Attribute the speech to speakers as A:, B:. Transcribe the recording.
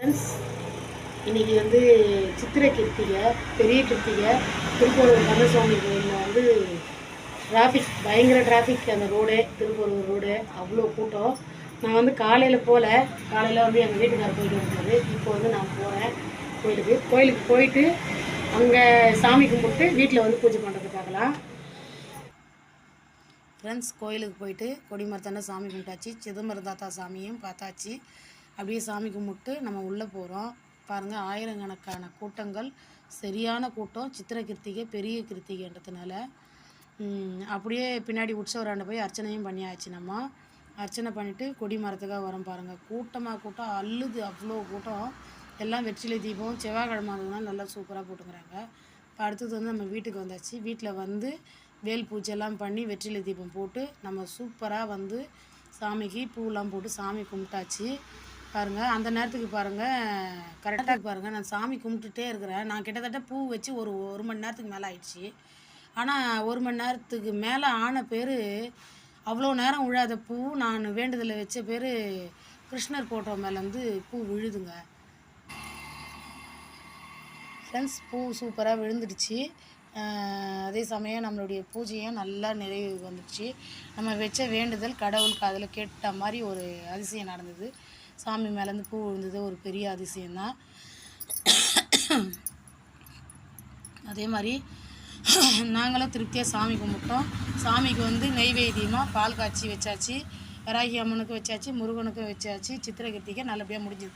A: Friends, இன்றைக்கி வந்து சித்திரை கிருத்திகை, பெரிய கிருத்திகை. திருப்பூர் கந்தசுவாமி கோயிலில் டிராஃபிக், பயங்கர டிராஃபிக். அந்த ரோடு, திருப்பூர் ரோடு அவ்வளோ கூட்டம். நான் காலையில் காலையில் எங்கள் வீட்டுக்காரர் போயிட்டு வந்தார். இப்போ நான் போகிறேன் கோயிலுக்கு போயிட்டு அங்கே சாமி கும்பிட்டு வீட்டில் பூஜை பண்ணுறது பார்க்கலாம். ஃப்ரெண்ட்ஸ், கோயிலுக்கு போயிட்டு கொடிமரத்தாண்ட சாமி கும்பிட்டாச்சு. சிதம்பரம் தாத்தா சாமியும் பார்த்தாச்சு. அப்படியே சாமி கும்பிட்டு நம்ம உள்ளே போகிறோம். பாருங்கள், ஆயிரக்கணக்கான கூட்டங்கள், சரியான கூட்டம். சித்திரை கிருத்திகை, பெரிய கிருத்திகைன்றதுனால அப்படியே பின்னாடி உற்சவராண்ட போய் அர்ச்சனையும் பண்ணியாச்சு. நம்ம அர்ச்சனை பண்ணிவிட்டு கொடி மரத்துக்காக வரோம். பாருங்கள், கூட்டம் அள்ளுது, அவ்வளோ கூட்டம். எல்லாம் வெற்றிலை தீபம் செவ்வாய்க்கிழமை ஆகுதுனால நல்லா சூப்பராக போட்டுக்கிறாங்க. இப்போ அடுத்தது நம்ம வீட்டுக்கு வந்தாச்சு. வீட்டில் வேல் பூஜைலாம் பண்ணி வெற்றிலை தீபம் போட்டு நம்ம சூப்பராக சாமிக்கு பூவெலாம் போட்டு சாமி கும்பிட்டாச்சு. பாருங்கள், அந்த நேரத்துக்கு பாருங்கள், கரெக்டாக பாருங்கள், நான் சாமி கும்பிட்டுட்டே இருக்கிறேன். நான் கிட்டத்தட்ட பூ வச்சு ஒரு மணி நேரத்துக்கு மேலே ஆயிடுச்சு. ஆனால் 1 மணி நேரத்துக்கு மேலே ஆன பேர் அவ்வளோ நேரம் விழாத பூ, நான் வேண்டுதலை வச்ச பேர் கிருஷ்ணர் ஃபோட்டோ மேலே பூ விழுதுங்க. ஃப்ரெண்ட்ஸ், பூ சூப்பராக விழுந்துடுச்சு. அதே சமயம் நம்மளுடைய பூஜையும் நல்லா நிறைவு வந்துடுச்சு. நம்ம வச்ச வேண்டுதல் கடவுள் காதில் கேட்ட மாதிரி ஒரு அதிசயம் நடந்தது. சாமி மேலேருந்து பூ விழுந்தது ஒரு பெரிய அதிசயம்தான். அதே மாதிரி நாங்களும் திருப்தியாக சாமி கும்பிட்டோம். சாமிக்கு நெய்வேத்தியமாக பால் காய்ச்சி வச்சாச்சு. வராகி அம்மனுக்கு வச்சாச்சு, முருகனுக்கும் வச்சாச்சு. சித்திரை கிருத்திகை நல்லபடியாக முடிஞ்சுது.